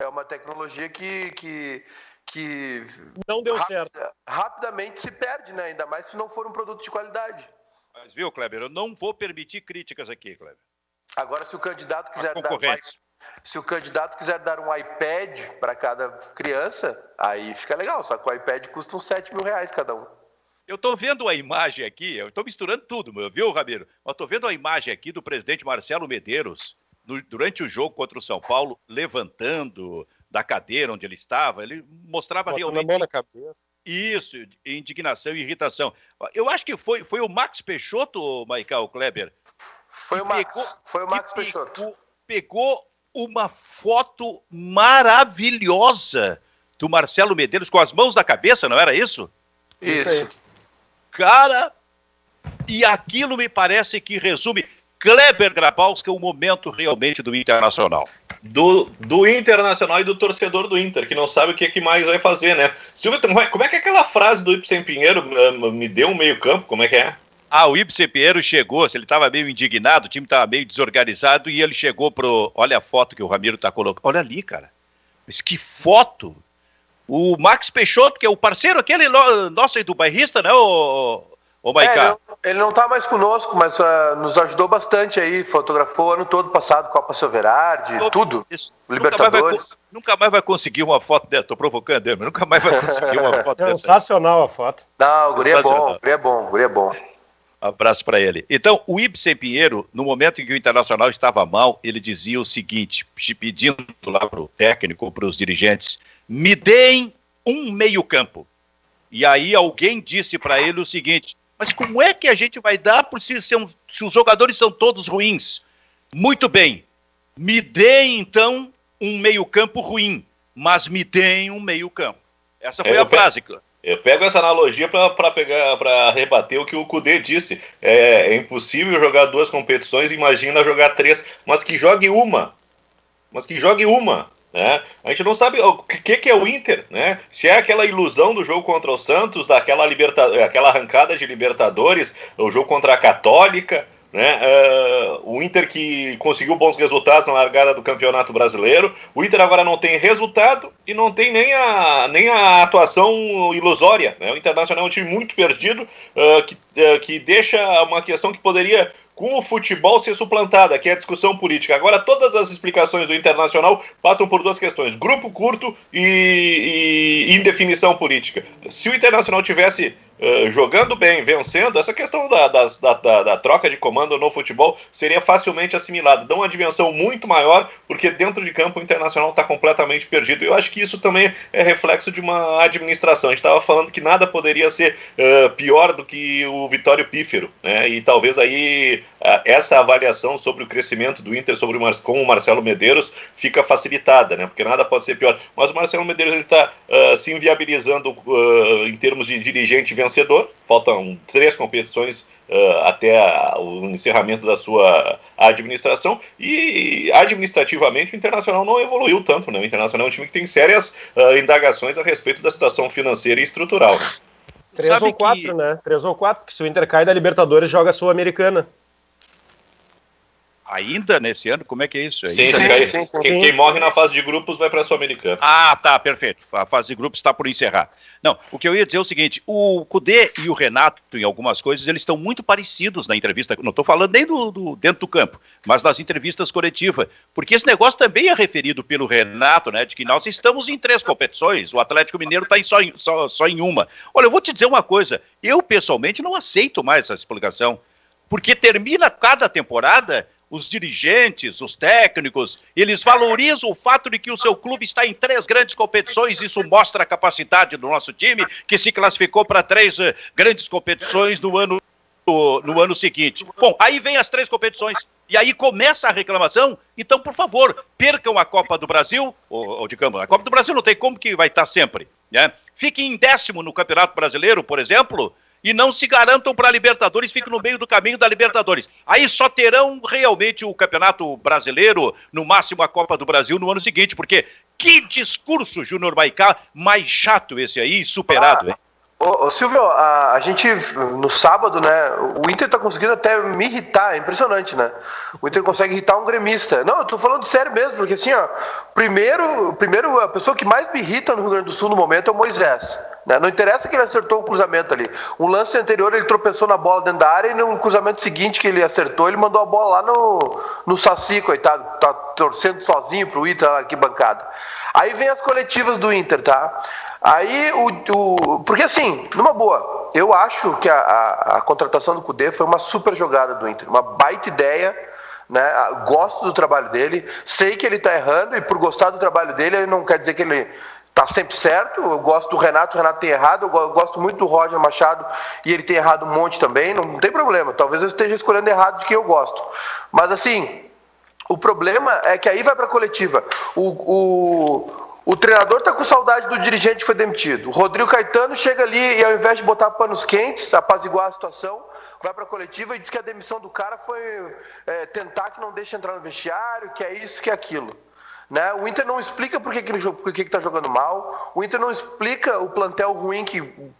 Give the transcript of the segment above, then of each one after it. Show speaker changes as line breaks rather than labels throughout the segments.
É uma tecnologia que
não deu certo.
Rapidamente se perde, né? Ainda mais se não for um produto de qualidade.
Mas viu, Kleber, eu não vou permitir críticas aqui, Kleber.
Agora, se o candidato quiser dar um iPad para cada criança, aí fica legal. Só que o iPad custa uns R$7.000 cada um.
Eu estou vendo a imagem aqui, eu estou misturando tudo, viu, Ramiro? Eu estou vendo a imagem aqui do presidente Marcelo Medeiros, durante o jogo contra o São Paulo, levantando da cadeira onde ele estava, ele mostrava realmente...
a mão na cabeça.
Isso, indignação e irritação. Eu acho que foi o Max Peixoto, Michael Kleber?
Foi o Max Peixoto.
Pegou uma foto maravilhosa do Marcelo Medeiros com as mãos na cabeça, não era isso?
Isso aí.
Cara, e aquilo me parece que resume Kleber Grabowska, o momento realmente do Internacional.
Do Internacional e do torcedor do Inter, que não sabe o que mais vai fazer, né? Silvio, como é que é aquela frase do Ibsen Pinheiro, me deu um meio campo, como é que é?
O Ibsen Pinheiro chegou, ele estava meio indignado, o time estava meio desorganizado, e ele chegou olha a foto que o Ramiro está colocando, olha ali, cara, mas que foto! O Max Peixoto, que é o parceiro aquele nosso aí do bairrista, né, o Maiká?
Ele não está mais conosco, mas nos ajudou bastante aí, fotografou o ano todo passado, Copa Silverardi, tudo, Libertadores.
Nunca mais vai conseguir uma foto dessa, estou provocando ele, mas nunca mais vai conseguir uma foto dessa.
Sensacional a foto.
Não, o guri é bom.
Abraço para ele. Então, o Ibsen Pinheiro, no momento em que o Internacional estava mal, ele dizia o seguinte, pedindo lá para o técnico, para os dirigentes, me deem um meio-campo. E aí alguém disse para ele o seguinte, mas como é que a gente vai dar se os jogadores são todos ruins? Muito bem, me deem então um meio-campo ruim, mas me deem um meio-campo. Essa foi a frase.
Eu pego essa analogia para rebater o que o Cudê disse. É impossível jogar 2 competições, imagina jogar 3, mas que jogue uma. Né? A gente não sabe o que é o Inter, né? Se é aquela ilusão do jogo contra o Santos, aquela arrancada de Libertadores, o jogo contra a Católica, né? O Inter que conseguiu bons resultados na largada do Campeonato Brasileiro. O Inter agora não tem resultado e não tem nem a atuação ilusória, né? O Internacional é um time muito perdido, que deixa uma questão que poderia, com o futebol, ser suplantada, que é a discussão política. Agora, todas as explicações do Internacional passam por 2 questões: grupo curto e indefinição política. Se o Internacional tivesse jogando bem, vencendo, essa questão da troca de comando no futebol seria facilmente assimilada. Dá uma dimensão muito maior, porque dentro de campo o Internacional está completamente perdido. Eu acho que isso também é reflexo de uma administração. A gente estava falando que nada poderia ser pior do que o Vitório Pífero, né? E talvez aí essa avaliação sobre o crescimento do Inter com o Marcelo Medeiros fica facilitada, né? Porque nada pode ser pior. Mas o Marcelo Medeiros está se inviabilizando em termos de dirigente vencedor. Faltam 3 competições até o encerramento da sua administração, e administrativamente o Internacional não evoluiu tanto, né? O Internacional é um time que tem sérias indagações a respeito da situação financeira e estrutural.
3 ou 4, né? 3 ou 4, porque se o Inter cai da Libertadores, joga a Sul-Americana.
Ainda nesse ano? Como é que é isso?
Sim. Quem morre na fase de grupos vai para a Sul-Americana.
Tá, perfeito. A fase de grupos está por encerrar. Não, o que eu ia dizer é o seguinte, o Cudê e o Renato, em algumas coisas, eles estão muito parecidos na entrevista, não estou falando nem dentro do campo, mas nas entrevistas coletivas, porque esse negócio também é referido pelo Renato, né, de que nós estamos em 3 competições, o Atlético Mineiro está só em uma. Olha, eu vou te dizer uma coisa, eu pessoalmente não aceito mais essa explicação, porque termina cada temporada, os dirigentes, os técnicos, eles valorizam o fato de que o seu clube está em 3 grandes competições. Isso mostra a capacidade do nosso time, que se classificou para 3 grandes competições no ano seguinte. Bom, aí vem as 3 competições, e aí começa a reclamação. Então, por favor, percam a Copa do Brasil, ou digamos, a Copa do Brasil não tem como que vai estar sempre, né? Fiquem em 10º no Campeonato Brasileiro, por exemplo, e não se garantam para a Libertadores, fiquem no meio do caminho da Libertadores. Aí só terão realmente o Campeonato Brasileiro, no máximo a Copa do Brasil no ano seguinte, porque que discurso, Júnior Maiká, mais chato esse aí, superado, hein?
Ô Silvio, a gente, no sábado, né, o Inter tá conseguindo até me irritar, é impressionante, né? O Inter consegue irritar um gremista. Não, eu tô falando sério mesmo, porque assim, ó, primeiro a pessoa que mais me irrita no Rio Grande do Sul no momento é o Moisés. Né? Não interessa que ele acertou um cruzamento ali. Um lance anterior ele tropeçou na bola dentro da área e no cruzamento seguinte que ele acertou, ele mandou a bola lá no Saci, coitado, tá torcendo sozinho pro Inter na arquibancada. Aí vem as coletivas do Inter, tá? Aí, porque assim, numa boa, eu acho que a contratação do Kudê foi uma super jogada do Inter, uma baita ideia, né? Gosto do trabalho dele, sei que ele está errando, e por gostar do trabalho dele, não quer dizer que ele está sempre certo. Eu gosto do Renato, o Renato tem errado, eu gosto muito do Roger Machado, e ele tem errado um monte também, não tem problema, talvez eu esteja escolhendo errado de quem eu gosto. Mas assim, o problema é que aí vai para a coletiva, o treinador está com saudade do dirigente que foi demitido. O Rodrigo Caetano chega ali e, ao invés de botar panos quentes, apaziguar a situação, vai para a coletiva e diz que a demissão do cara foi tentar que não deixe entrar no vestiário, que é isso, que é aquilo. Né? O Inter não explica por que está jogando mal. O Inter não explica o plantel ruim,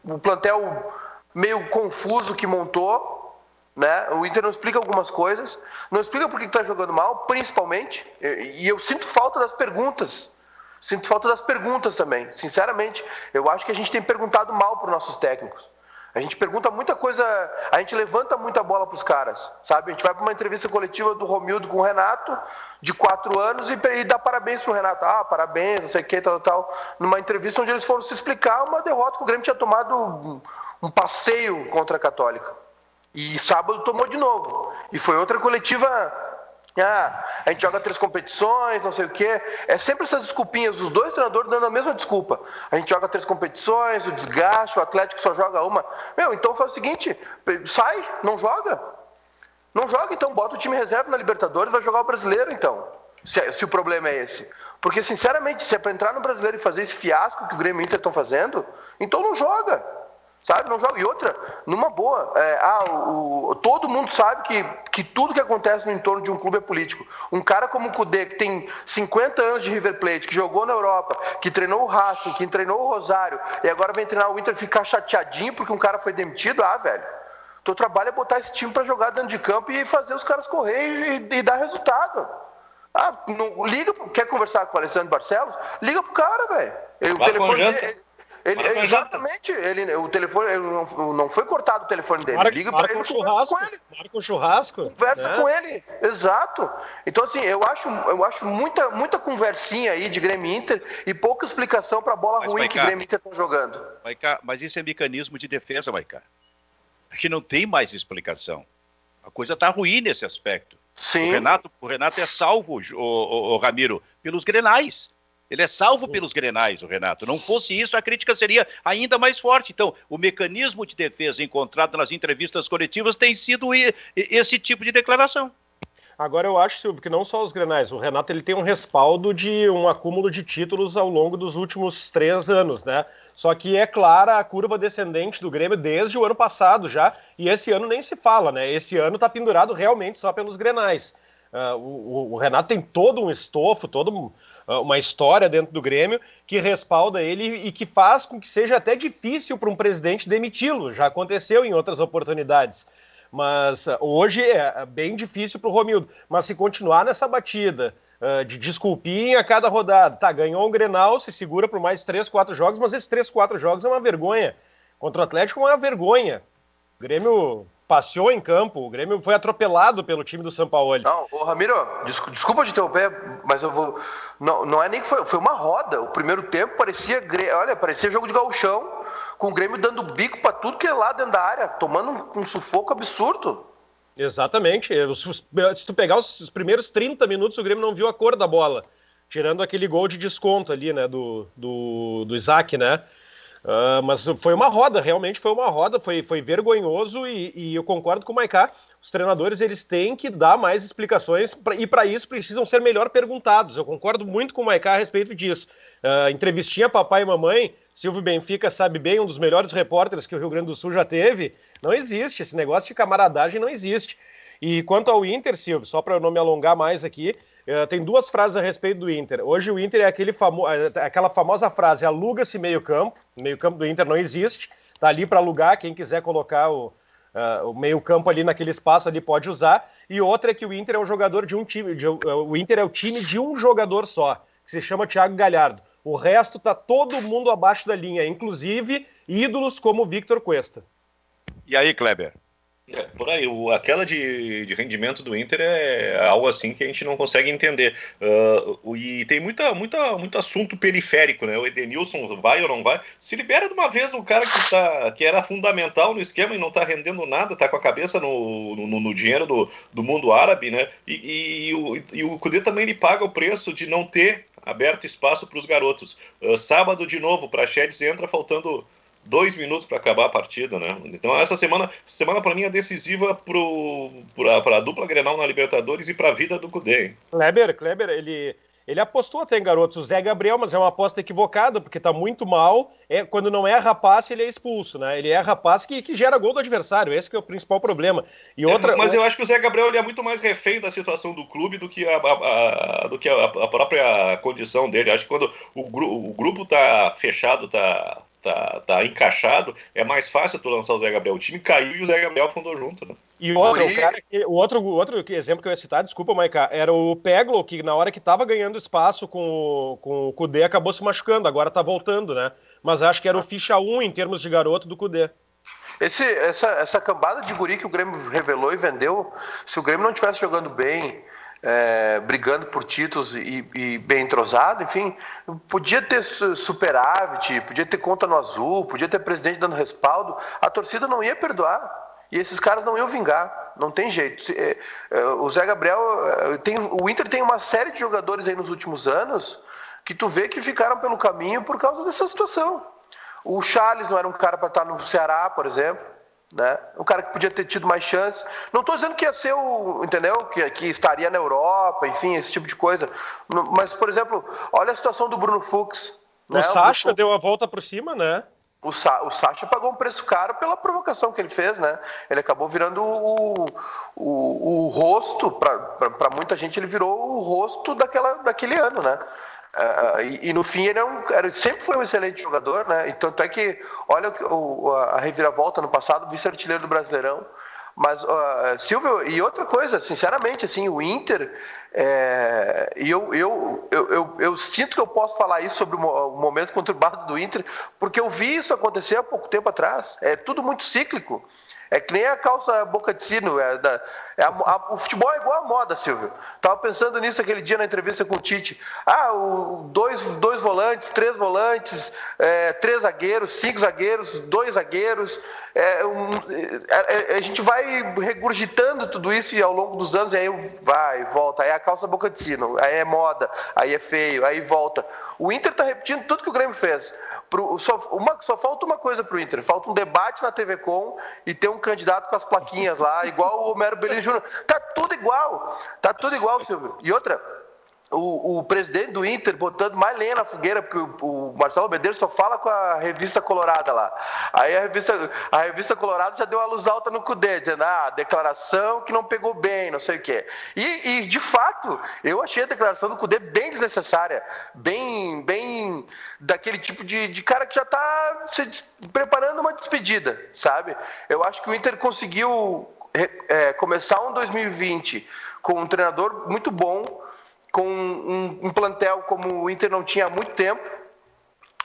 o plantel meio confuso que montou. Né? O Inter não explica algumas coisas. Não explica por que está jogando mal, principalmente. E eu sinto falta das perguntas. Sinto falta das perguntas também, sinceramente. Eu acho que a gente tem perguntado mal para os nossos técnicos. A gente pergunta muita coisa, a gente levanta muita bola para os caras, sabe? A gente vai para uma entrevista coletiva do Romildo com o Renato, de 4 anos, e dá parabéns para o Renato. Ah, parabéns, não sei o que, tal. Numa entrevista onde eles foram se explicar uma derrota que o Grêmio tinha tomado um passeio contra a Católica. E sábado tomou de novo. E foi outra coletiva... a gente joga 3 competições, não sei o quê. É sempre essas desculpinhas, os dois treinadores dando a mesma desculpa. A gente joga 3 competições, o desgaste, o Atlético só joga uma. Então faz o seguinte, sai, não joga. Não joga, então bota o time reserva na Libertadores, vai jogar o Brasileiro, então. Se o problema é esse. Porque, sinceramente, se é para entrar no Brasileiro e fazer esse fiasco que o Grêmio e o Inter estão fazendo, então não joga. Sabe, não joga. E outra, numa boa, todo mundo sabe que tudo que acontece no entorno de um clube é político. Um cara como o Kudê, que tem 50 anos de River Plate, que jogou na Europa, que treinou o Racing, que treinou o Rosário, e agora vem treinar o Inter, ficar chateadinho porque um cara foi demitido, velho, teu trabalho é botar esse time pra jogar dentro de campo e fazer os caras correr e dar resultado. Não, liga, quer conversar com o Alessandro Barcelos? Liga pro cara, velho. O telefone exatamente, o telefone, não foi cortado o telefone dele. Liga para ele, conversa com ele.
Marca um churrasco.
Conversa com ele, exato. Então, assim, eu acho muita conversinha aí de Grêmio e Inter e pouca explicação para a bola ruim que Grêmio e Inter estão jogando.
Mas isso é mecanismo de defesa, Maiká. Aqui não tem mais explicação. A coisa está ruim nesse aspecto.
Sim.
O Renato é salvo, o Ramiro, pelos Grenais. Ele é salvo pelos Grenais, o Renato. Não fosse isso, a crítica seria ainda mais forte. Então, o mecanismo de defesa encontrado nas entrevistas coletivas tem sido esse tipo de declaração.
Agora eu acho, Silvio, que não só os Grenais. O Renato ele tem um respaldo de um acúmulo de títulos ao longo dos últimos 3 anos, né? Só que é clara a curva descendente do Grêmio desde o ano passado já, e esse ano nem se fala, né? Esse ano está pendurado realmente só pelos Grenais. O Renato tem todo um estofo, toda uma história dentro do Grêmio que respalda ele e que faz com que seja até difícil para um presidente demiti-lo. Já aconteceu em outras oportunidades. Mas hoje é bem difícil para o Romildo. Mas se continuar nessa batida de desculpinha a cada rodada, ganhou um Grenal, se segura por mais 3, 4 jogos, mas esses 3, 4 jogos é uma vergonha. Contra o Atlético é uma vergonha. O Grêmio passeou em campo, o Grêmio foi atropelado pelo time do Sampaoli.
Não, Ramiro, desculpa te interromper, mas eu vou... Não é nem que foi uma roda. O primeiro tempo parecia jogo de gauchão, com o Grêmio dando bico para tudo que é lá dentro da área, tomando um sufoco absurdo.
Exatamente. Se tu pegar os primeiros 30 minutos, o Grêmio não viu a cor da bola, tirando aquele gol de desconto ali, né, do Isaac, né? Mas foi uma roda, realmente foi uma roda, foi vergonhoso e eu concordo com o Maiká. Os treinadores eles têm que dar mais explicações e para isso precisam ser melhor perguntados. Eu concordo muito com o Maiká a respeito disso. Entrevistinha papai e mamãe, Silvio Benfica sabe bem, um dos melhores repórteres que o Rio Grande do Sul já teve. Não existe, esse negócio de camaradagem não existe. E quanto ao Inter, Silvio, só para eu não me alongar mais aqui, tem 2 frases a respeito do Inter. Hoje o Inter é aquela famosa frase, aluga-se meio campo do Inter não existe, tá ali para alugar, quem quiser colocar o meio-campo ali naquele espaço ali pode usar. E outra é que o Inter é um jogador de um time, o Inter é o time de um jogador só, que se chama Thiago Galhardo. O resto tá todo mundo abaixo da linha, inclusive ídolos como o Victor Cuesta.
E aí, Kleber?
Por aí, aquela de rendimento do Inter é algo assim que a gente não consegue entender. E tem muito assunto periférico, né? O Edenilson vai ou não vai? Se libera de uma vez o cara que era fundamental no esquema e não tá rendendo nada, tá com a cabeça no dinheiro do mundo árabe, né? E o Cudê também lhe paga o preço de não ter aberto espaço para os garotos. Sábado, de novo, Praxedes entra faltando 2 minutos para acabar a partida, né? Então essa semana para mim é decisiva para a dupla Grenal na Libertadores e para a vida do Cudê, hein?
Kleber, ele apostou até em garotos, o Zé Gabriel, mas é uma aposta equivocada, porque tá muito mal. Quando não erra passe, ele é expulso, né? Ele erra passe que gera gol do adversário, esse que é o principal problema.
Mas eu acho que o Zé Gabriel ele é muito mais refém da situação do clube do que a própria condição dele. Eu acho que quando o grupo tá fechado, tá encaixado, é mais fácil tu lançar o Zé Gabriel. O time caiu e o Zé Gabriel afundou junto, né?
E o outro exemplo que eu ia citar, desculpa, Maiká, era o Peglo, que na hora que estava ganhando espaço com o Cudê, acabou se machucando, agora tá voltando, né? Mas acho que era o ficha 1 em termos de garoto do Cudê.
Essa cambada de guri que o Grêmio revelou e vendeu, se o Grêmio não estivesse jogando bem, brigando por títulos e bem entrosado, enfim, podia ter superávit, podia ter conta no azul, podia ter presidente dando respaldo, a torcida não ia perdoar. E esses caras não iam vingar, não tem jeito. O Zé Gabriel, o Inter tem uma série de jogadores aí nos últimos anos que tu vê que ficaram pelo caminho por causa dessa situação. O Charles não era um cara para estar no Ceará, por exemplo, né? Um cara que podia ter tido mais chance. Não estou dizendo que ia ser entendeu? Que estaria na Europa, enfim, esse tipo de coisa. Mas, por exemplo, olha a situação do Bruno Fux.
Né? O Sacha deu a volta por cima, né?
O Sacha pagou um preço caro pela provocação que ele fez, né? Ele acabou virando o rosto, para muita gente, ele virou o rosto daquele ano, né? E no fim ele sempre foi um excelente jogador, né? E tanto é que, olha a reviravolta no passado, vice-artilheiro do Brasileirão. Mas, Silvio, e outra coisa, sinceramente, assim, o Inter, eu sinto que eu posso falar isso sobre o momento conturbado do Inter, porque eu vi isso acontecer há pouco tempo atrás. É tudo muito cíclico. É que nem a calça boca de sino. O futebol é igual a moda, Silvio. Tava pensando nisso aquele dia na entrevista com o Tite. Dois volantes, 3 volantes, 3 zagueiros, 5 zagueiros, 2 zagueiros. A gente vai regurgitando tudo isso e ao longo dos anos, aí vai, volta. Aí é a calça boca de sino, aí é moda, aí é feio, aí volta. O Inter tá repetindo tudo que o Grêmio fez. Só falta uma coisa pro Inter, falta um debate na TV Com e ter um candidato com as plaquinhas lá, igual o Homero Bellini Júnior. Tá tudo igual, Silvio. E outra, o presidente do Inter botando mais lenha na fogueira, porque o Marcelo Medeiros só fala com a revista Colorada lá. Aí a revista Colorada já deu uma luz alta no Cudê, dizendo, declaração que não pegou bem, não sei o quê. E de fato, eu achei a declaração do Cudê bem desnecessária, bem daquele tipo de cara que já está se preparando uma despedida, sabe? Eu acho que o Inter conseguiu começar um 2020 com um treinador muito bom, com um plantel como o Inter não tinha há muito tempo,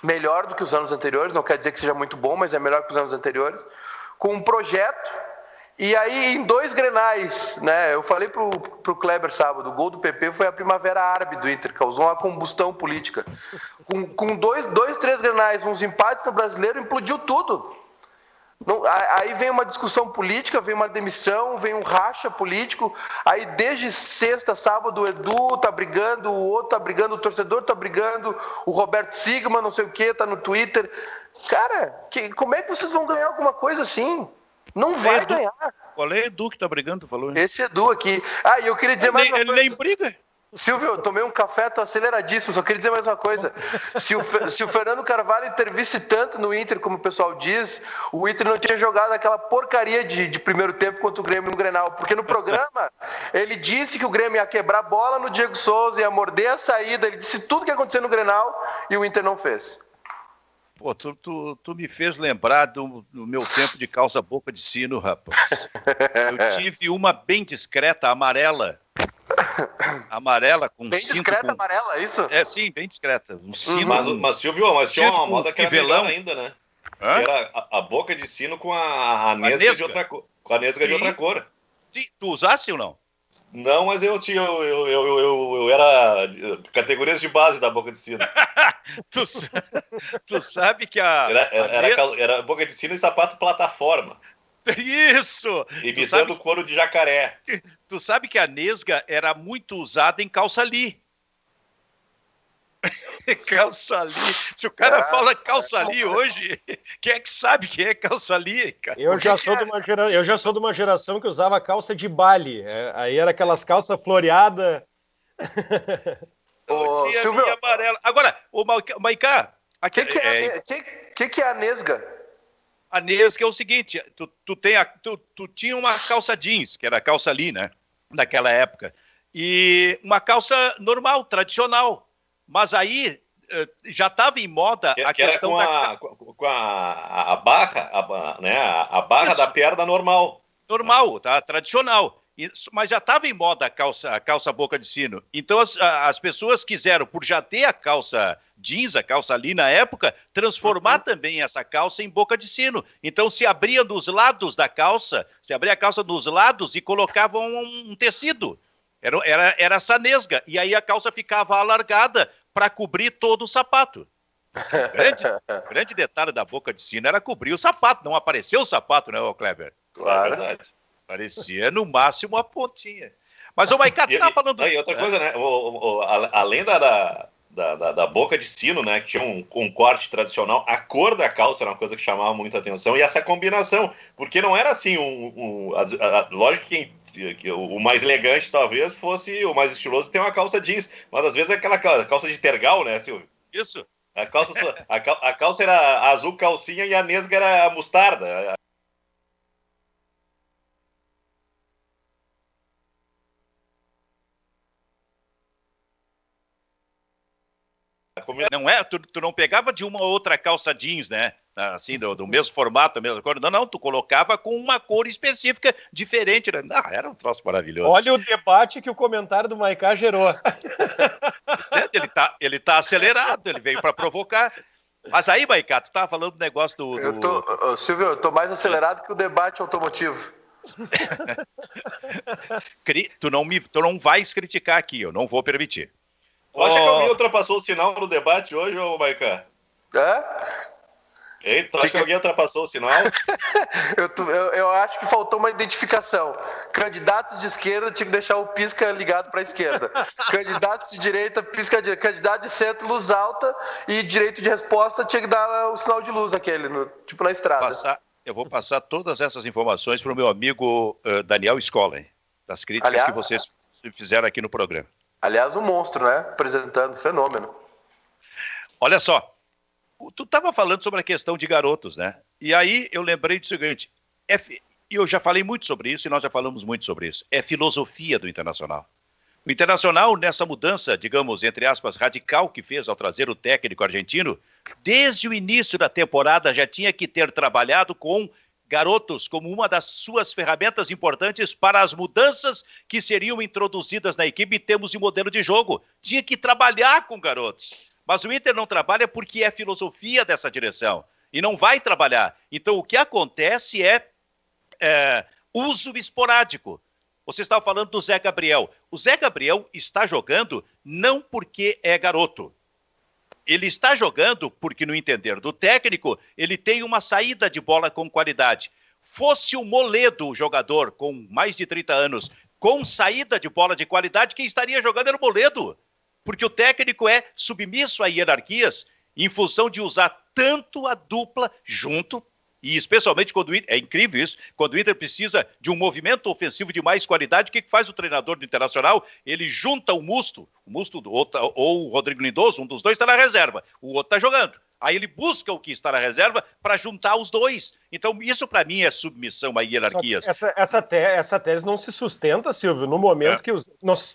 melhor do que os anos anteriores, não quer dizer que seja muito bom, mas é melhor que os anos anteriores, com um projeto, e aí em 2 grenais, né, eu falei pro Kleber sábado, o gol do PP foi a primavera árabe do Inter, causou uma combustão política, com 3 grenais, uns empates no Brasileiro, implodiu tudo. Aí vem uma discussão política, vem uma demissão, vem um racha político. Aí desde sexta, sábado, o Edu tá brigando, o outro tá brigando, o torcedor tá brigando, o Roberto Sigma, não sei o que, tá no Twitter. Cara, como é que vocês vão ganhar alguma coisa assim? Não vai ganhar.
Qual é Edu que tá brigando, tu falou?
Esse Edu aqui. E eu queria dizer mais uma coisa.
Ele nem briga.
Silvio, eu tomei um café, tô aceleradíssimo, só queria dizer mais uma coisa. Se o Fernando Carvalho intervisse tanto no Inter, como o pessoal diz, o Inter não tinha jogado aquela porcaria de primeiro tempo contra o Grêmio no Grenal, porque no programa ele disse que o Grêmio ia quebrar a bola no Diego Souza, ia morder a saída, ele disse tudo que ia acontecer no Grenal e o Inter não fez.
Pô, tu me fez lembrar do meu tempo de calça boca de sino, rapaz. Eu tive uma bem discreta, amarela. Amarela com
bem
cinto
discreta,
com...
amarela, isso?
É, sim, bem discreta. Um cinto
Mas Silvio, mas tinha uma moda que era
fivelão.
melhor ainda, né?
Hã?
Que era a boca de sino com a nesga
nesga.
de outra cor. Com a nesga de outra cor.
Tu usaste ou não?
Não, mas eu tinha. Eu era categorias de base da boca de sino.
Tu sabe que a
Era boca de sino e sapato plataforma.
Isso!
Imitando o couro de jacaré.
Tu sabe que a nesga era muito usada em calça li. Calça li. Se o cara fala calça li hoje, quem é que sabe quem é calça li, cara?
Eu já sou de uma geração que usava calça de baile. Aí era aquelas calças floreadas.
Tinha
Silvio,
linha amarela. Agora, o Maiká,
o que é a nesga?
a nesga é o seguinte, tu tinha uma calça jeans, que era calça li, né? Naquela época. E uma calça normal, tradicional. Mas aí já estava em moda a questão
com a barra, né? A barra da perna normal.
Normal, tá? Tradicional. Mas já estava em moda a calça boca de sino. Então as pessoas quiseram, por já ter a calça jeans, a calça ali na época, transformar também essa calça em boca de sino. Então se abria dos lados da calça, se abria a calça dos lados e colocavam um tecido. Era essa nesga. E aí a calça ficava alargada para cobrir todo o sapato. Grande detalhe da boca de sino era cobrir o sapato. Não apareceu o sapato, né, Kleber?
Claro.
É verdade.
Parecia, no máximo, a pontinha. Mas o Maiká tá falando...
E outra coisa, né? Além da boca de sino, né? Que tinha um corte tradicional, a cor da calça era uma coisa que chamava muita atenção. E essa combinação, porque não era assim lógico que o mais elegante talvez fosse o mais estiloso ter uma calça jeans, mas às vezes é aquela calça de tergal, né, Silvio?
Isso.
A calça era azul calcinha e a nesga era mostarda.
Não é, tu não pegava de uma ou outra calça jeans, né? Assim, do mesmo formato, a mesma cor. Não, tu colocava com uma cor específica, diferente. Né? Era um troço maravilhoso.
Olha o debate que o comentário do Maiká gerou.
Ele tá acelerado, ele veio para provocar. Mas aí, Maiká, tu tava falando do negócio do...
Silvio, eu tô mais acelerado que o debate automotivo.
Tu não vais criticar aqui, eu não vou permitir.
Tu acha que alguém ultrapassou o sinal no debate hoje, ô Maiká?
É?
Tu acha que alguém ultrapassou o sinal?
Eu acho que faltou uma identificação. Candidatos de esquerda tinham que deixar o pisca ligado para a esquerda. Candidatos de direita, pisca direita. Candidato de centro, luz alta. E direito de resposta tinha que dar o sinal de luz aquele, tipo na estrada.
Eu vou passar todas essas informações para o meu amigo Daniel Scolen, das críticas que vocês fizeram aqui no programa.
Aliás, um monstro, né? Apresentando fenômeno.
Olha só, tu estava falando sobre a questão de garotos, né? E aí eu lembrei do seguinte, e eu já falei muito sobre isso e nós já falamos muito sobre isso, é filosofia do Internacional. O Internacional, nessa mudança, digamos, entre aspas, radical que fez ao trazer o técnico argentino, desde o início da temporada já tinha que ter trabalhado com garotos como uma das suas ferramentas importantes para as mudanças que seriam introduzidas na equipe em termos de modelo de jogo. Tinha que trabalhar com garotos. Mas o Inter não trabalha porque é filosofia dessa direção. E não vai trabalhar. Então, o que acontece é uso esporádico. Você estava falando do Zé Gabriel. O Zé Gabriel está jogando não porque é garoto. Ele está jogando porque, no entender do técnico, ele tem uma saída de bola com qualidade. Fosse o Moledo, o jogador com mais de 30 anos, com saída de bola de qualidade, quem estaria jogando era o Moledo. Porque o técnico é submisso a hierarquias em função de usar tanto a dupla junto, e especialmente quando o Inter, é incrível isso, quando o Inter precisa de um movimento ofensivo de mais qualidade, o que faz o treinador do Internacional? Ele junta o Musto ou o Rodrigo Lindoso, um dos dois está na reserva, o outro está jogando. Aí ele busca o que está na reserva para juntar os dois. Então isso para mim é submissão a hierarquias.
Essa tese não se sustenta, Silvio, no momento que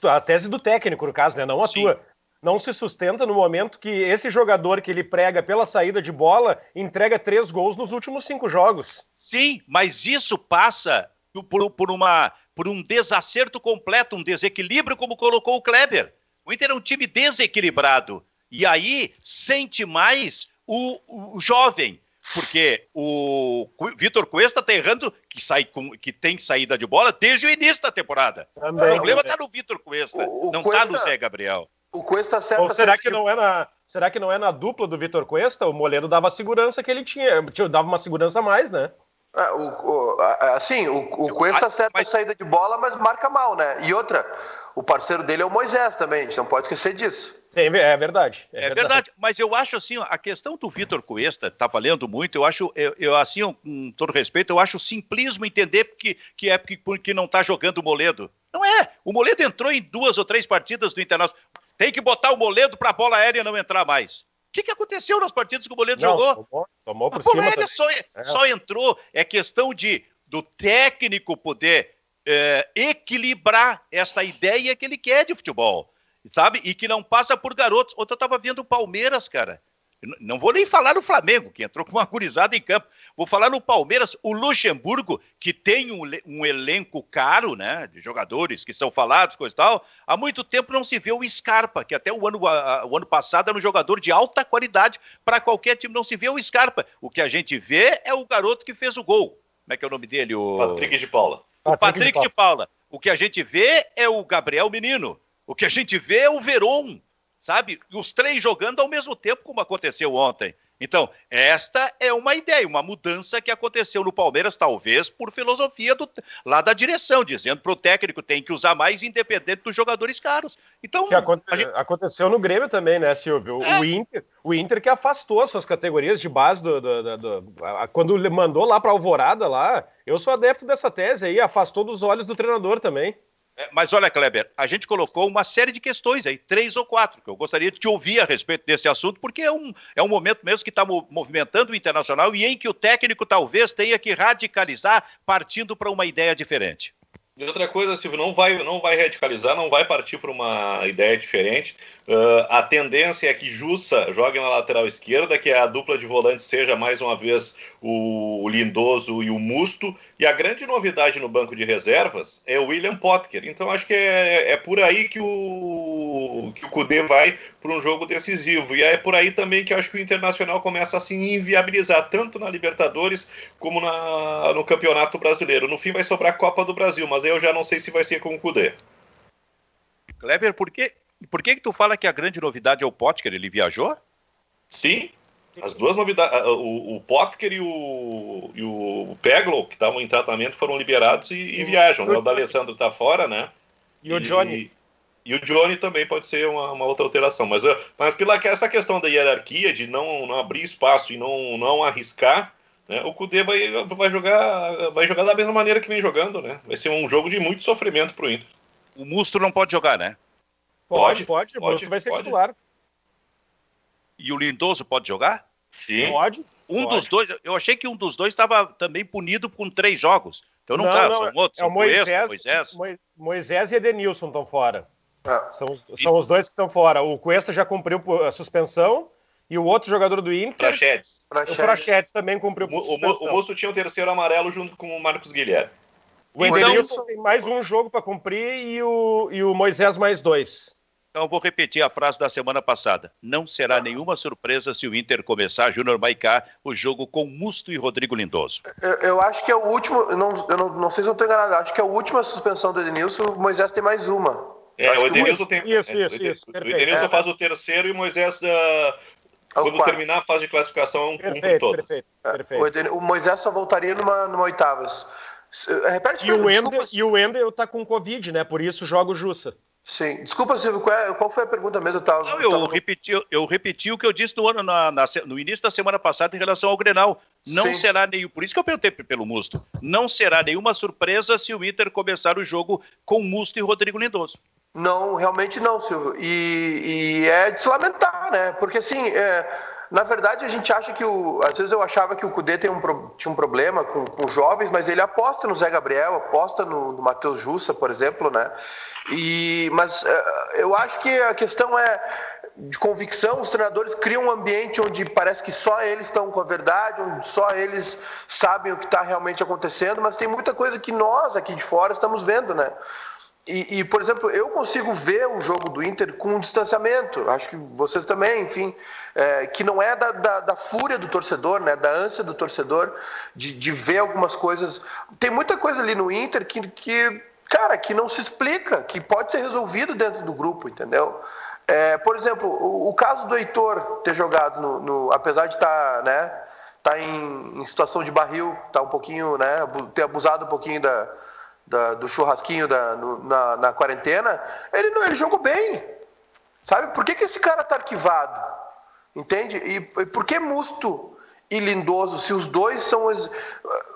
a tese do técnico, no caso, né, não a tua. não se sustenta no momento que esse jogador que ele prega pela saída de bola entrega 3 gols nos últimos 5 jogos.
Sim, mas isso passa por um desacerto completo, um desequilíbrio, como colocou o Kleber. O Inter é um time desequilibrado. E aí sente mais o jovem. Porque o Vitor Cuesta está errando, que tem saída de bola desde o início da temporada.
Também,
o problema está no Vitor Cuesta, não está no Zé Gabriel.
O Cuesta acerta...
Ou será que não é na dupla do Vitor Cuesta? O Moledo dava a segurança que ele tinha, dava uma segurança a mais, né?
O Cuesta acerta a saída de bola, mas marca mal, né? E outra, o parceiro dele é o Moisés também, a gente não pode esquecer disso.
É verdade.
É verdade, mas eu acho assim, a questão do Vitor Cuesta tá valendo muito, eu acho, assim, com todo respeito, eu acho simplismo entender porque não tá jogando o Moledo. Não é, o Moledo entrou em 2 ou 3 partidas do Internacional, tem que botar o Moledo pra bola aérea não entrar mais. O que aconteceu nas partidas que o Moledo jogou?
Tomou por
a bola
cima
aérea só entrou, é questão do técnico poder equilibrar essa ideia que ele quer de futebol. Sabe? E que não passa por garotos. Ontem eu estava vendo o Palmeiras, cara. Não vou nem falar no Flamengo, que entrou com uma gurizada em campo. Vou falar no Palmeiras, o Luxemburgo, que tem um elenco caro, né, de jogadores que são falados, coisa e tal. Há muito tempo não se vê o Scarpa, que até o ano passado era um jogador de alta qualidade para qualquer time. Não se vê o Scarpa. O que a gente vê é o garoto que fez o gol. Como é que é o nome dele?
Patrick de Paula.
O Patrick de Paula. O que a gente vê é o Gabriel Menino. O que a gente vê é o Veron, sabe? Os 3 jogando ao mesmo tempo, como aconteceu ontem. Então, esta é uma ideia, uma mudança que aconteceu no Palmeiras, talvez por filosofia lá da direção, dizendo para o técnico tem que usar mais independente dos jogadores caros. Então,
aconteceu no Grêmio também, né, Silvio? O Inter que afastou as suas categorias de base quando mandou lá para Alvorada, lá, eu sou adepto dessa tese aí, afastou dos olhos do treinador também.
Mas olha, Kleber, a gente colocou uma série de questões aí, 3 ou 4, que eu gostaria de te ouvir a respeito desse assunto, porque é um momento mesmo que está movimentando o Internacional e em que o técnico talvez tenha que radicalizar partindo para uma ideia diferente.
E outra coisa, Silvio, não vai radicalizar, não vai partir para uma ideia diferente. A tendência é que Jussa jogue na lateral esquerda, que a dupla de volantes seja mais uma vez o Lindoso e o Musto. E a grande novidade no banco de reservas é o William Potker. Então acho que é por aí que o Kudê vai para um jogo decisivo. E é por aí também que eu acho que o Internacional começa a se inviabilizar, tanto na Libertadores como no Campeonato Brasileiro. No fim vai sobrar a Copa do Brasil, mas eu já não sei se vai ser com o Kudê.
Kleber, por que tu fala que a grande novidade é o Potker? Ele viajou?
Sim, as duas novidades, o Potker e o Peglow, que estavam em tratamento, foram liberados e viajam, né? O D'Alessandro está fora, né?
E o Johnny.
E o Johnny também pode ser uma outra alteração, mas pela essa questão da hierarquia, de não abrir espaço e não arriscar, né, o Kudê vai jogar da mesma maneira que vem jogando, né? Vai ser um jogo de muito sofrimento pro Inter.
O Mustro não pode jogar, né?
Pode. O Mustro vai ser titular.
E o Lindoso pode jogar?
Sim.
Pode.
Dos dois, eu achei que um dos dois estava também punido com 3 jogos. Então não tá, são outros,
são Moisés e Edenilson estão fora. São os dois que estão fora. O Cuesta já cumpriu a suspensão e o outro jogador do Inter...
Prachetes.
O Prachetes também cumpriu a suspensão.
O Musto tinha o 3º amarelo junto com o Marcos Guilherme.
O Edenilson tem mais um jogo para cumprir e o Moisés mais 2.
Então eu vou repetir a frase da semana passada. Não será nenhuma surpresa se o Inter começar, Júnior Maicá, o jogo com Musto e Rodrigo Lindoso.
Eu acho que é o último, eu não sei se eu estou enganado, acho que é a última suspensão do Edenilson, o Moisés tem mais uma.
O Edenilson tem...
Isso.
O Edenilson faz o 3º e o Moisés, quando terminar a fase de classificação, cumpre todos.
Perfeito.
O Moisés só voltaria numa oitavas. Repete,
e o Wendel tá com Covid, né? Por isso joga o Jussa.
Sim. Desculpa, Silvio, qual foi a pergunta mesmo?
Eu repeti o que eu disse no início da semana passada em relação ao Grenal. Não será nenhum. Por isso que eu perguntei pelo Musto. Não será nenhuma surpresa se o Inter começar o jogo com Musto e Rodrigo Lindoso.
Não, realmente não, Silvio. E é de se lamentar, né? Porque assim, Na verdade, a gente acha que às vezes eu achava que o Cudê tinha um problema com jovens, mas ele aposta no Zé Gabriel, aposta no Matheus Jussa, por exemplo, né? Mas eu acho que a questão é de convicção. Os treinadores criam um ambiente onde parece que só eles estão com a verdade, onde só eles sabem o que está realmente acontecendo, mas tem muita coisa que nós aqui de fora estamos vendo, né? Por exemplo, eu consigo ver o jogo do Inter com um distanciamento, acho que vocês também, enfim, que não é da fúria do torcedor, né, da ânsia do torcedor de ver algumas coisas. Tem muita coisa ali no Inter que não se explica, que pode ser resolvido dentro do grupo, entendeu? Por exemplo, o caso do Heitor ter jogado, apesar de estar, né, tá em situação de barril, tá um pouquinho, né, ter abusado um pouquinho do churrasquinho na quarentena, ele jogou bem, sabe? Por que esse cara tá arquivado? Entende? E por que Musto e Lindoso, se os dois são...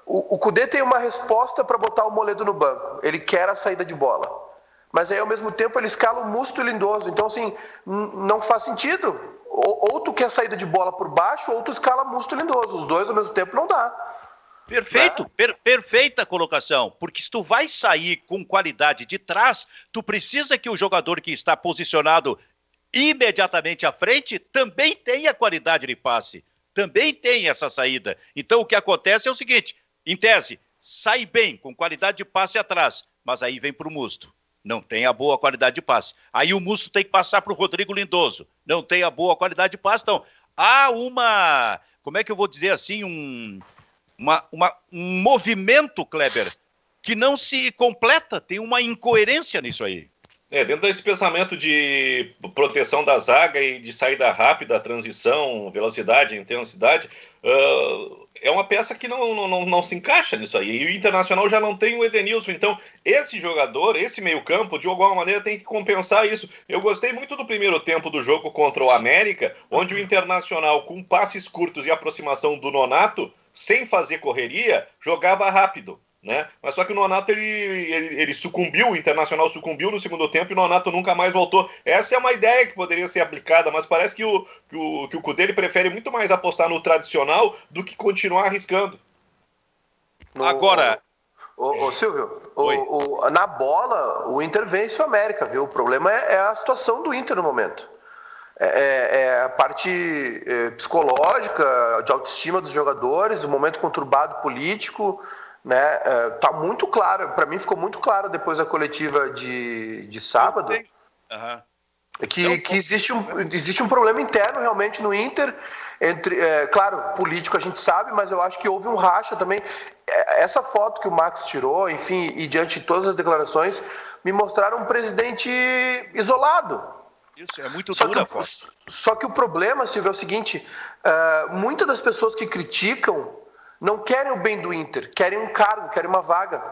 O Cudê tem uma resposta para botar o Moledo no banco, ele quer a saída de bola, mas aí ao mesmo tempo ele escala o Musto e Lindoso, então assim, não faz sentido. Ou tu quer saída de bola por baixo, ou tu escala Musto e Lindoso, os dois ao mesmo tempo não dá.
Perfeito, perfeita colocação, porque se tu vai sair com qualidade de trás, tu precisa que o jogador que está posicionado imediatamente à frente também tenha qualidade de passe, também tenha essa saída. Então o que acontece é o seguinte, em tese, sai bem, com qualidade de passe atrás, mas aí vem para o Musto, não tem a boa qualidade de passe. Aí o Musto tem que passar para o Rodrigo Lindoso, não tem a boa qualidade de passe. Então, há como é que eu vou dizer assim, um movimento, Kleber, que não se completa, tem uma incoerência nisso aí.
Dentro desse pensamento de proteção da zaga e de saída rápida, transição, velocidade, intensidade, é uma peça que não se encaixa nisso aí. E o Internacional já não tem o Edenilson, então esse jogador, esse meio-campo, de alguma maneira tem que compensar isso. Eu gostei muito do primeiro tempo do jogo contra o América, onde o Internacional, com passes curtos e aproximação do Nonato, sem fazer correria, jogava rápido, né? Mas só que o Nonato ele sucumbiu, o Internacional sucumbiu no segundo tempo e o Nonato nunca mais voltou. Essa é uma ideia que poderia ser aplicada, mas parece que o Cudê ele prefere muito mais apostar no tradicional do que continuar arriscando.
Agora...
Silvio, na bola, o Inter vence o América, viu? O problema é a situação do Inter no momento. A parte psicológica, de autoestima dos jogadores, o momento conturbado político, né? Tá muito claro, para mim ficou muito claro depois da coletiva de sábado, que existe um problema interno realmente no Inter, claro, político a gente sabe, mas eu acho que houve um racha também. Essa foto que o Max tirou, enfim, e diante de todas as declarações, me mostraram um presidente isolado.
Isso é muito dura,
só que o problema, Silvio, é o seguinte, muitas das pessoas que criticam não querem o bem do Inter, querem um cargo, querem uma vaga.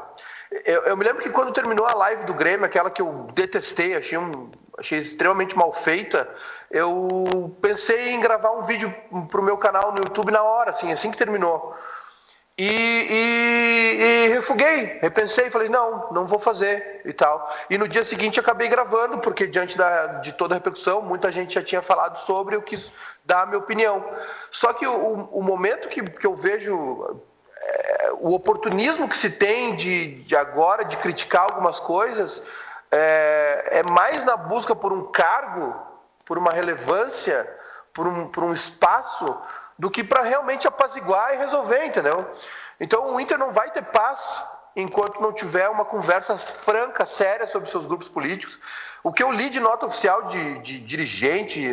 Eu me lembro que quando terminou a live do Grêmio, aquela que eu detestei, achei extremamente mal feita, eu pensei em gravar um vídeo pro meu canal no YouTube na hora, assim que terminou. E refuguei, repensei, falei, não vou fazer e tal. E no dia seguinte acabei gravando, porque diante de toda a repercussão, muita gente já tinha falado sobre, eu quis dar a minha opinião. Só que o momento que eu vejo o oportunismo que se tem de agora de criticar algumas coisas, é mais na busca por um cargo, por uma relevância, por um espaço, do que para realmente apaziguar e resolver, entendeu? Então o Inter não vai ter paz enquanto não tiver uma conversa franca, séria sobre seus grupos políticos. O que eu li de nota oficial de dirigente,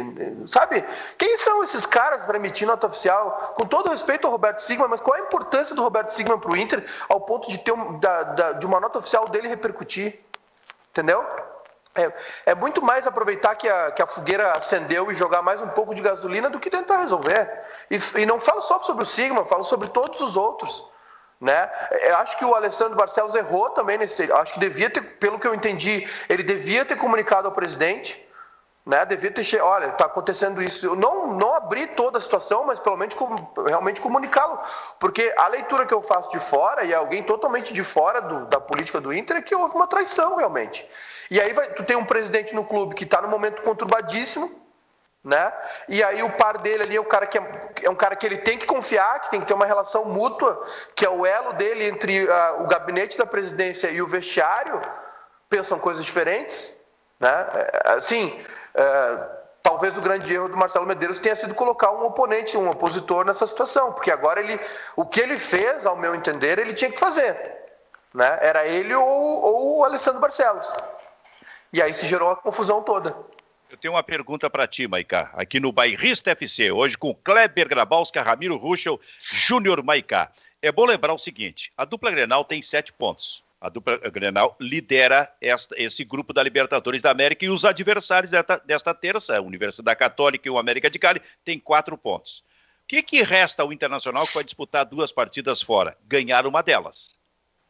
sabe? Quem são esses caras para emitir nota oficial? Com todo respeito ao Roberto Sigma, mas qual a importância do Roberto Sigma para o Inter ao ponto de ter de uma nota oficial dele repercutir? Entendeu? É muito mais aproveitar que a fogueira acendeu e jogar mais um pouco de gasolina do que tentar resolver. E não falo só sobre o Sigma, falo sobre todos os outros, né? Eu acho que o Alessandro Barcelos errou também acho que devia ter, pelo que eu entendi, ele devia ter comunicado ao presidente, né? Devia ter olha, está acontecendo isso. Eu não abrir toda a situação, mas pelo menos realmente comunicá-lo, porque a leitura que eu faço de fora, e alguém totalmente de fora da política do Inter, é que houve uma traição realmente. E aí tu tem um presidente no clube que está num momento conturbadíssimo, né? E aí o par dele ali é um cara que ele tem que confiar, que tem que ter uma relação mútua, que é o elo dele entre o gabinete da presidência e o vestiário, pensam coisas diferentes, né? Assim, talvez o grande erro do Marcelo Medeiros tenha sido colocar um oponente, um opositor nessa situação, porque agora o que ele fez, ao meu entender, ele tinha que fazer, né? Era ele ou o Alessandro Barcelos. E aí se gerou a confusão toda.
Eu tenho uma pergunta para ti, Maicá, aqui no Bairrista FC, hoje com Kleber Grabowska, Ramiro Ruschel, Júnior Maicá. É bom lembrar o seguinte, a dupla Grenal tem 7 pontos. A dupla Grenal lidera esse grupo da Libertadores da América e os adversários desta terça, a Universidade Católica e o América de Cali, tem 4 pontos. O que resta ao Internacional, que vai disputar 2 partidas fora? Ganhar uma delas,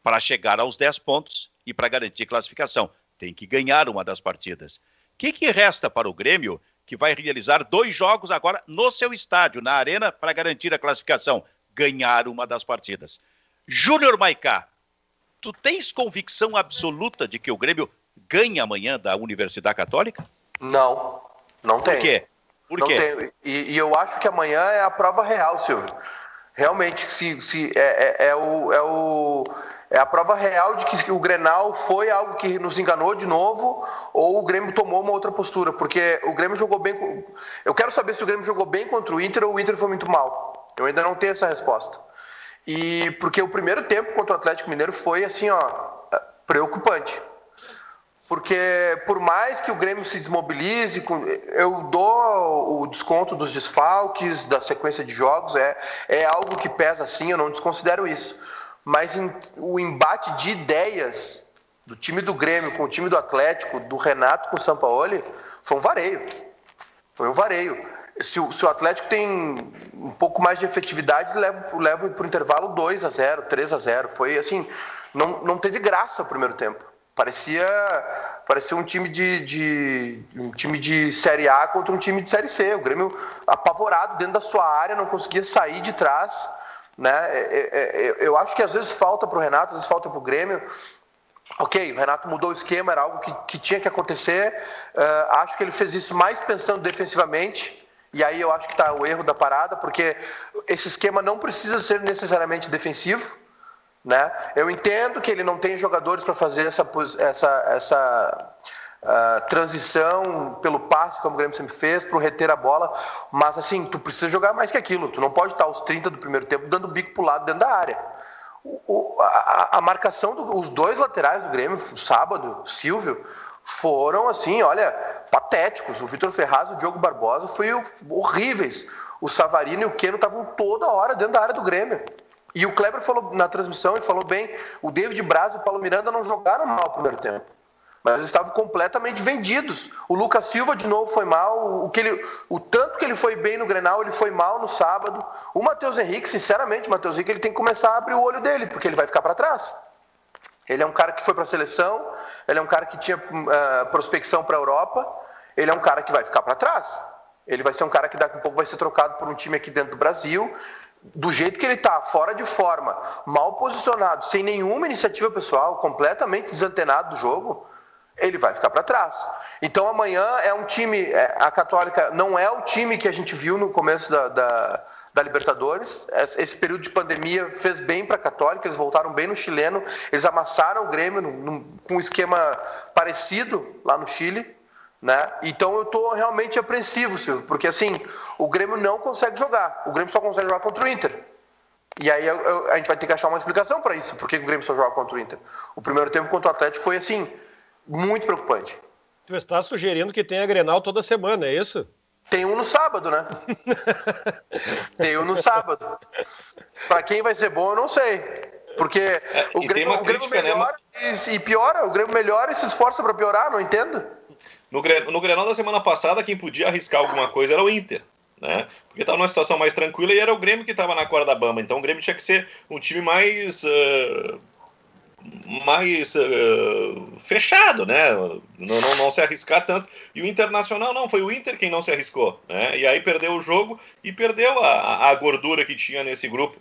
para chegar aos 10 pontos e para garantir classificação. Tem que ganhar uma das partidas. O que resta para o Grêmio, que vai realizar 2 jogos agora no seu estádio, na Arena, para garantir a classificação? Ganhar uma das partidas. Júnior Maicá, tu tens convicção absoluta de que o Grêmio ganha amanhã da Universidade Católica?
Não tenho.
Por quê? Por quê?
Tenho. E eu acho que amanhã é a prova real, Silvio. Realmente, é a prova real de que o Grenal foi algo que nos enganou de novo ou o Grêmio tomou uma outra postura, porque o Grêmio jogou bem. Eu quero saber se o Grêmio jogou bem contra o Inter ou o Inter foi muito mal. Eu ainda não tenho essa resposta. E porque o primeiro tempo contra o Atlético Mineiro foi assim, preocupante. Porque por mais que o Grêmio se desmobilize, eu dou o desconto dos desfalques, da sequência de jogos, é algo que pesa sim, eu não desconsidero isso. Mas o embate de ideias do time do Grêmio com o time do Atlético, do Renato com o Sampaoli, foi um vareio. Foi um vareio. Se o Atlético tem um pouco mais de efetividade, leva para o intervalo 2-0, 3-0. Foi assim, não teve graça o primeiro tempo. Parecia um time de Série A contra um time de Série C. O Grêmio apavorado dentro da sua área, não conseguia sair de trás, né? Eu acho que às vezes falta para o Renato, às vezes falta para o Grêmio. Ok, o Renato mudou o esquema, era algo que tinha que acontecer. Acho que ele fez isso mais pensando defensivamente. E aí eu acho que está o erro da parada, porque esse esquema não precisa ser necessariamente defensivo, né? Eu entendo que ele não tem jogadores para fazer essa transição pelo passe, como o Grêmio sempre fez, para reter a bola, mas assim, tu precisa jogar mais que aquilo, tu não pode estar aos 30 do primeiro tempo dando bico pro lado dentro da área. A marcação dos 2 laterais do Grêmio, sábado, Silvio, foram assim, olha, patéticos. O Vitor Ferraz e o Diogo Barbosa foram horríveis. O Savarino e o Keno estavam toda hora dentro da área do Grêmio. E o Kleber falou na transmissão e falou bem, o David Braz e o Paulo Miranda não jogaram mal no primeiro tempo, mas eles estavam completamente vendidos. O Lucas Silva de novo foi mal, o tanto que ele foi bem no Grenal, ele foi mal no sábado. O Matheus Henrique, sinceramente, o Matheus Henrique ele tem que começar a abrir o olho dele, porque ele vai ficar para trás. Ele é um cara que foi para a seleção, ele é um cara que tinha prospecção para a Europa, ele é um cara que vai ficar para trás. Ele vai ser um cara que daqui a pouco vai ser trocado por um time aqui dentro do Brasil. Do jeito que ele está, fora de forma, mal posicionado, sem nenhuma iniciativa pessoal, completamente desantenado do jogo, ele vai ficar para trás. Então amanhã é um time, a Católica não é o time que a gente viu no começo da Libertadores. Esse período de pandemia fez bem para a Católica, eles voltaram bem no chileno, eles amassaram o Grêmio com um esquema parecido lá no Chile, né? Então eu estou realmente apreensivo, Silvio, porque assim, o Grêmio não consegue jogar, o Grêmio só consegue jogar contra o Inter. E aí a gente vai ter que achar uma explicação para isso, por que o Grêmio só joga contra o Inter. O primeiro tempo contra o Atlético foi assim, muito preocupante.
Tu está sugerindo que tenha Grenal toda semana, é isso?
Tem um no sábado, né? Tem um no sábado. Para quem vai ser bom, eu não sei. Porque o Grêmio melhora, né? E piora, o Grêmio melhora e se esforça para piorar, não entendo.
No Grenal da semana passada, quem podia arriscar alguma coisa era o Inter, né? Porque estava numa situação mais tranquila e era o Grêmio que estava na corda bamba. Então o Grêmio tinha que ser um time mais fechado, né? Não se arriscar tanto. E o Internacional não, foi o Inter quem não se arriscou, né? E aí perdeu o jogo e perdeu a gordura que tinha nesse grupo.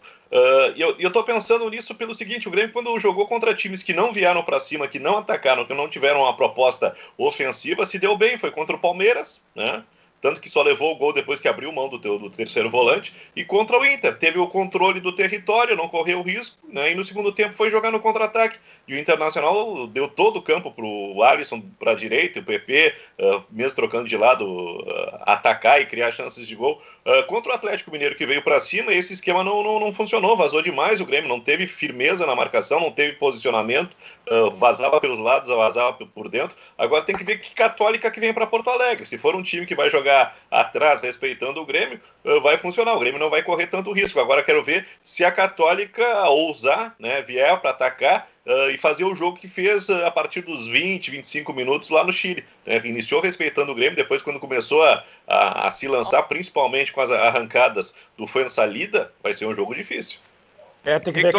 E eu tô pensando nisso pelo seguinte: o Grêmio, quando jogou contra times que não vieram para cima, que não atacaram, que não tiveram uma proposta ofensiva, se deu bem. Foi contra o Palmeiras, né? tanto que só levou o gol depois que abriu mão do terceiro volante. E contra o Inter, teve o controle do território, não correu risco, né? E no segundo tempo foi jogar no contra-ataque. E o Internacional deu todo o campo para o Alisson para a direita, o PP, mesmo trocando de lado, atacar e criar chances de gol. Contra o Atlético Mineiro, que veio para cima, esse esquema não funcionou, vazou demais o Grêmio, não teve firmeza na marcação, não teve posicionamento, vazava pelos lados, vazava por dentro. Agora tem que ver que Católica que vem para Porto Alegre. Se for um time que vai jogar atrás, respeitando o Grêmio, vai funcionar. O Grêmio não vai correr tanto risco. Agora quero ver se a Católica ousar, né, vier para atacar e fazer o jogo que fez a partir dos 20, 25 minutos lá no Chile. Iniciou respeitando o Grêmio, depois quando começou a se lançar, principalmente com as arrancadas do Fuenzalida, vai ser um jogo difícil.
Tem que ver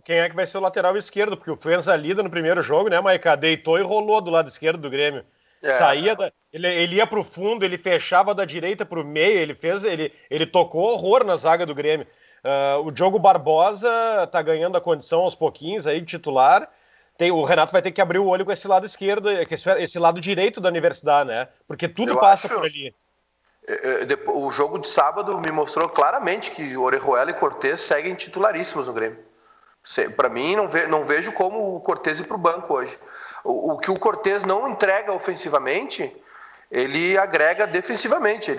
quem é que vai ser o lateral esquerdo, porque o Fuenzalida no primeiro jogo, né, Maica, deitou e rolou do lado esquerdo do Grêmio. Ele ia pro fundo, ele fechava da direita pro meio, ele tocou horror na zaga do Grêmio. O Diogo Barbosa tá ganhando a condição aos pouquinhos aí de titular. O Renato vai ter que abrir o olho com esse lado esquerdo, esse lado direito da universidade, né? Porque tudo passa por ali.
O jogo de sábado me mostrou claramente que o Orejuela e Cortez seguem titularíssimos no Grêmio. Para mim, não vejo como o Cortez ir para o banco hoje. O que o Cortez não entrega ofensivamente, ele agrega defensivamente.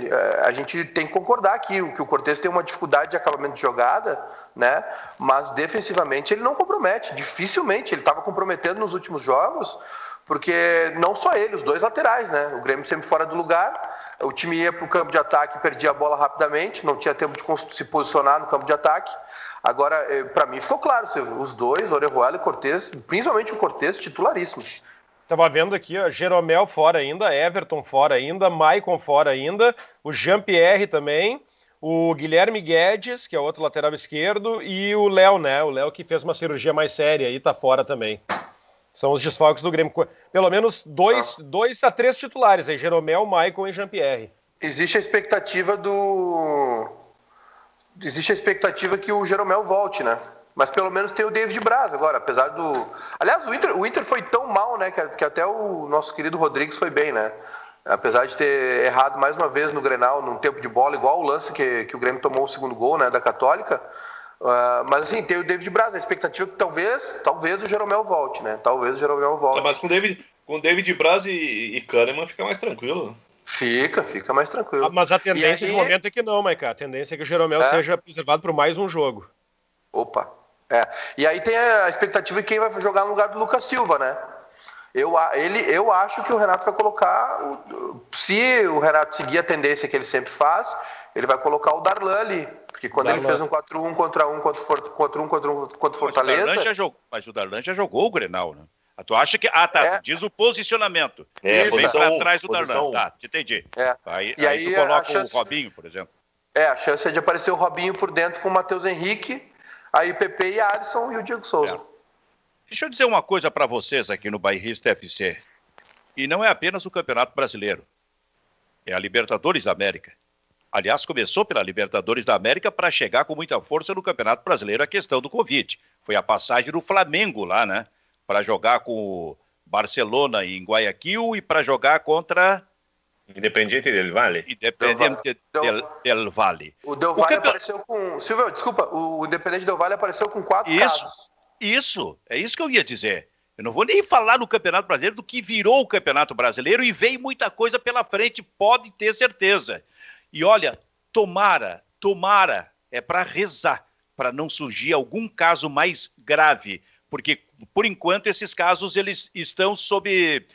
A gente tem que concordar aqui, que o Cortez tem uma dificuldade de acabamento de jogada, né? Mas defensivamente ele não compromete. Dificilmente, ele estava comprometendo nos últimos jogos, porque não só ele, os dois laterais, né? O Grêmio sempre fora do lugar, o time ia para o campo de ataque e perdia a bola rapidamente, não tinha tempo de se posicionar no campo de ataque. Agora, para mim ficou claro, Silvio, os dois, Orejuela e Cortez, principalmente o Cortez, titularíssimos.
Tava vendo aqui, ó, Jeromel fora ainda, Everton fora ainda, Maicon fora ainda, o Jean-Pierre também, o Guilherme Guedes, que é outro lateral esquerdo, e o Léo, né? O Léo que fez uma cirurgia mais séria e tá fora também. São os desfalques do Grêmio. Pelo menos 2 a 3 titulares aí, Jeromel, Maicon e Jean-Pierre.
Existe a expectativa que o Jeromel volte, né? Mas pelo menos tem o David Braz agora, apesar do... Aliás, o Inter foi tão mal, né, que até o nosso querido Rodrigues foi bem, né? Apesar de ter errado mais uma vez no Grenal, num tempo de bola, igual o lance que o Grêmio tomou o segundo gol, né, da Católica. Mas assim, tem o David Braz, a expectativa é que talvez o Jeromel volte, né? Talvez o Jeromel volte.
Mas com o David Braz e Kahneman fica mais tranquilo.
Fica mais tranquilo.
Mas a tendência de momento é que não, Maica. A tendência é que o Jeromel seja preservado por mais um jogo.
Opa. E aí tem a expectativa de quem vai jogar no lugar do Lucas Silva, né? Eu acho que o Renato vai colocar, se o Renato seguir a tendência que ele sempre faz, ele vai colocar o Darlan ali, porque quando ele fez um 4-1 contra o Fortaleza...
Mas o Darlan já jogou o Grenal, né? Tu acha que... diz o posicionamento.
Vem
para trás do Darlan. Tá, entendi. Aí tu coloca o Robinho, por exemplo.
A chance é de aparecer o Robinho por dentro com o Matheus Henrique, aí Pepe e Alisson e o Diego Souza.
Deixa eu dizer uma coisa para vocês aqui no Bairrista FC. E não é apenas o Campeonato Brasileiro. É a Libertadores da América. Aliás, começou pela Libertadores da América para chegar com muita força no Campeonato Brasileiro a questão do Covid. Foi a passagem do Flamengo lá, né? Para jogar com o Barcelona em Guayaquil e para jogar contra...
Independiente del Valle.
Independiente del Valle.
O Del Valle apareceu com... Silvio, desculpa, o Independiente del Valle apareceu com 4 casos.
Isso, é isso que eu ia dizer. Eu não vou nem falar no Campeonato Brasileiro do que virou o Campeonato Brasileiro e vem muita coisa pela frente, pode ter certeza. E olha, tomara, é para rezar, para não surgir algum caso mais grave, porque, por enquanto, esses casos eles estão sob,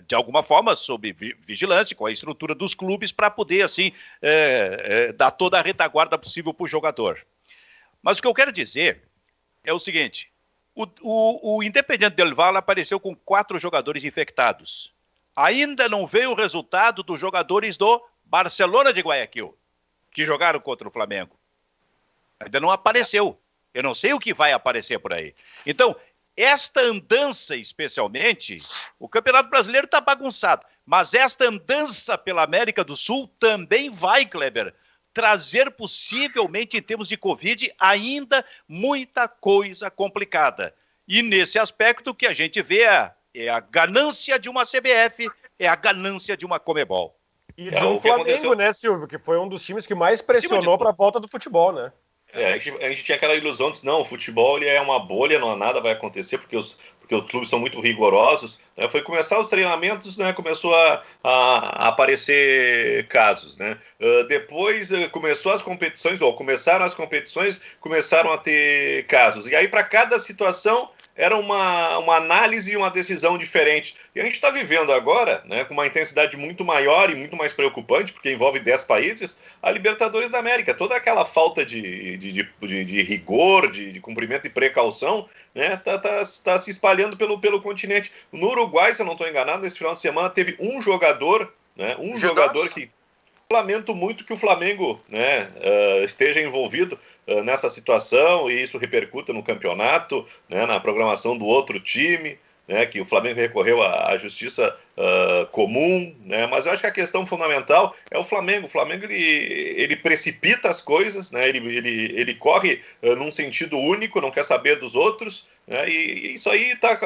de alguma forma, sob vigilância, com a estrutura dos clubes, para poder, assim, dar toda a retaguarda possível para o jogador. Mas o que eu quero dizer é o seguinte, o Independiente del Valle apareceu com 4 jogadores infectados. Ainda não veio o resultado dos jogadores do Barcelona de Guayaquil, que jogaram contra o Flamengo. Ainda não apareceu. Eu não sei o que vai aparecer por aí. Então, esta andança, especialmente, o Campeonato Brasileiro está bagunçado, mas esta andança pela América do Sul também vai, Kleber, trazer possivelmente, em termos de Covid, ainda muita coisa complicada. E nesse aspecto o que a gente vê é a ganância de uma CBF, é a ganância de uma Conmebol.
E de um Flamengo, né, Silvio, que foi um dos times que mais pressionou para a volta do futebol, né?
A gente tinha aquela ilusão de não, o futebol ele é uma bolha, não nada vai acontecer porque os clubes são muito rigorosos, né? Foi começar os treinamentos, né? Começou a aparecer casos, né? Depois começou as competições, ou começaram as competições, começaram a ter casos. E aí para cada situação era uma análise e uma decisão diferente. E a gente está vivendo agora, né, com uma intensidade muito maior e muito mais preocupante, porque envolve 10 países, a Libertadores da América. Toda aquela falta de rigor, de cumprimento e precaução, né, tá se espalhando pelo continente. No Uruguai, se eu não estou enganado, nesse final de semana teve um jogador, né, jogador que... Lamento muito que o Flamengo, né, esteja envolvido nessa situação e isso repercuta no campeonato, né, na programação do outro time, né, que o Flamengo recorreu à justiça comum, né, mas eu acho que a questão fundamental é o Flamengo. O Flamengo ele precipita as coisas, né, ele corre num sentido único, não quer saber dos outros, né, e isso aí tá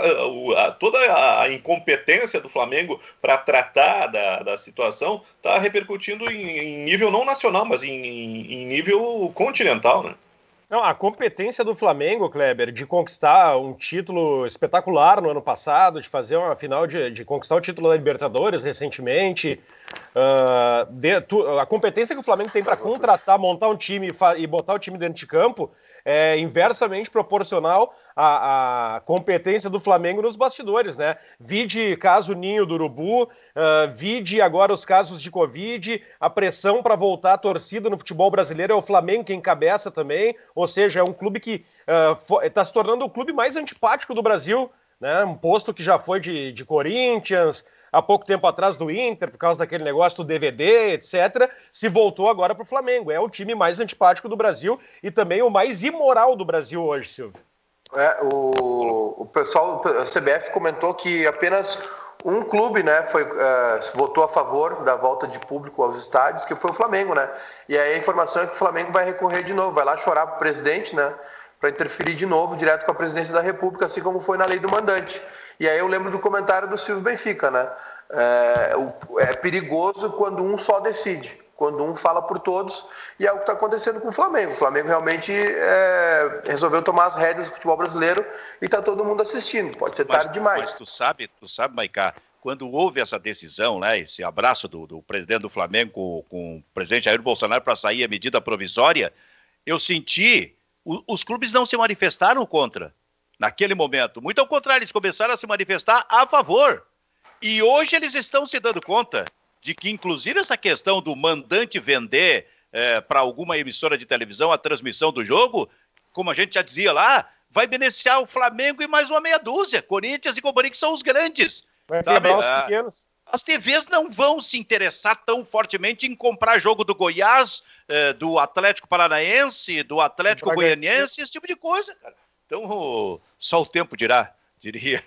toda a incompetência do Flamengo para tratar da situação está repercutindo em nível não nacional, mas em nível continental, né?
Não, a competência do Flamengo, Kleber, de conquistar um título espetacular no ano passado, de fazer uma final de conquistar o título da Libertadores recentemente, a competência que o Flamengo tem para contratar, montar um time e botar o time dentro de campo é inversamente proporcional à competência do Flamengo nos bastidores, né? Vide caso Ninho do Urubu, vide agora os casos de Covid, a pressão para voltar a torcida no futebol brasileiro é o Flamengo que encabeça também, ou seja, é um clube que está se tornando o clube mais antipático do Brasil, né? Um posto que já foi de Corinthians, há pouco tempo atrás do Inter, por causa daquele negócio do DVD, etc., se voltou agora para o Flamengo. É o time mais antipático do Brasil e também o mais imoral do Brasil hoje, Silvio.
O pessoal, a CBF comentou que apenas um clube, né, votou a favor da volta de público aos estádios, que foi o Flamengo, né? E aí a informação é que o Flamengo vai recorrer de novo, vai lá chorar para o presidente, né, para interferir de novo direto com a presidência da República, assim como foi na lei do mandante. E aí eu lembro do comentário do Silvio Benfica, né? É perigoso quando um só decide, quando um fala por todos, e é o que está acontecendo com o Flamengo. O Flamengo realmente resolveu tomar as rédeas do futebol brasileiro e está todo mundo assistindo. Pode ser tarde demais.
Mas tu sabe, Maicá, quando houve essa decisão, né, esse abraço do presidente do Flamengo com o presidente Jair Bolsonaro para sair a medida provisória, eu senti... Os clubes não se manifestaram contra naquele momento. Muito ao contrário, eles começaram a se manifestar a favor. E hoje eles estão se dando conta de que, inclusive, essa questão do mandante vender para alguma emissora de televisão a transmissão do jogo, como a gente já dizia lá, vai beneficiar o Flamengo e mais uma meia dúzia. Corinthians e companhia, que são os grandes.
Vai quebrar os pequenos.
As TVs não vão se interessar tão fortemente em comprar jogo do Goiás, do Atlético Paranaense, do Atlético Goianiense, esse tipo de coisa, cara. Então, só o tempo dirá, diria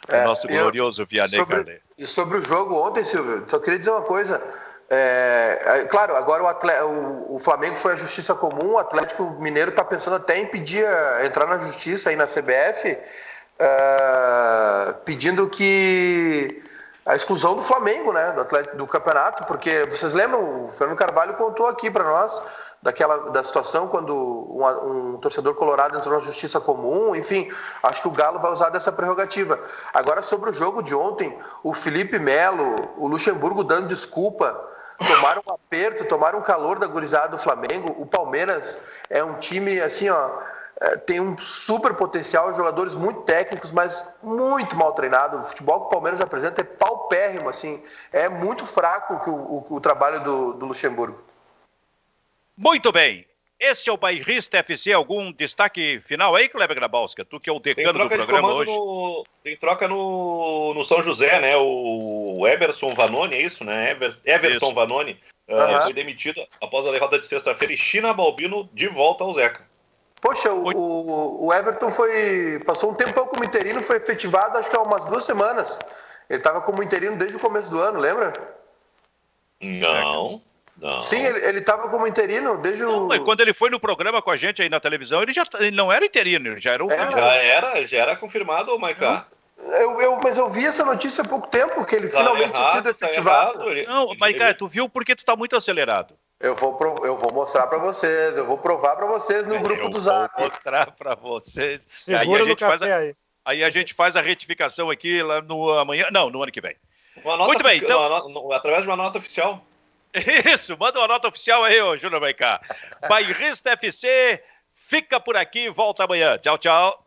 o nosso glorioso Vianney Carlet.
E sobre o jogo ontem, Silvio, só queria dizer uma coisa. Claro, agora o Flamengo foi à Justiça Comum, o Atlético Mineiro está pensando até em pedir entrar na Justiça aí na CBF, pedindo que a exclusão do Flamengo, né, do campeonato, porque vocês lembram, o Fernando Carvalho contou aqui para nós da situação quando um torcedor colorado entrou na Justiça Comum, enfim, acho que o Galo vai usar dessa prerrogativa. Agora, sobre o jogo de ontem, o Felipe Melo, o Luxemburgo dando desculpa, tomaram um aperto, tomaram um calor da gurizada do Flamengo. O Palmeiras é um time, assim, tem um super potencial, jogadores muito técnicos, mas muito mal treinado. O futebol que o Palmeiras apresenta é paupérrimo, assim, é muito fraco o trabalho do Luxemburgo.
Muito bem. Esse é o Bairrista FC. Algum destaque final aí, Kleber Grabowska? Tu que é o decano do programa hoje.
Tem troca no São José, né? O Everson Vanoni, é isso, né? Everton Vanoni foi demitido após a derrota de sexta-feira e China Balbino de volta ao Zeca.
Poxa, o Everton passou um tempão como interino, foi efetivado acho que há umas 2 semanas. Ele estava como interino desde o começo do ano, lembra?
Não.
Sim, ele estava como interino desde o...
Não, quando ele foi no programa com a gente aí na televisão, ele não era interino, ele já era um...
Já era confirmado, Maicá.
Mas eu vi essa notícia há pouco tempo, que ele finalmente tinha sido efetivado.
Não, Maricá, tu viu porque tu tá muito acelerado.
Eu vou mostrar para vocês, eu vou provar para vocês no grupo do Zap.
Vou mostrar para vocês.
Segura no café aí.
Aí a gente faz a retificação aqui lá no amanhã. Não, no ano que vem.
Muito bem, então. Através de uma nota oficial.
Isso, manda uma nota oficial aí, ô Júnior Maicá. Bairrista FC fica por aqui, volta amanhã. Tchau, tchau.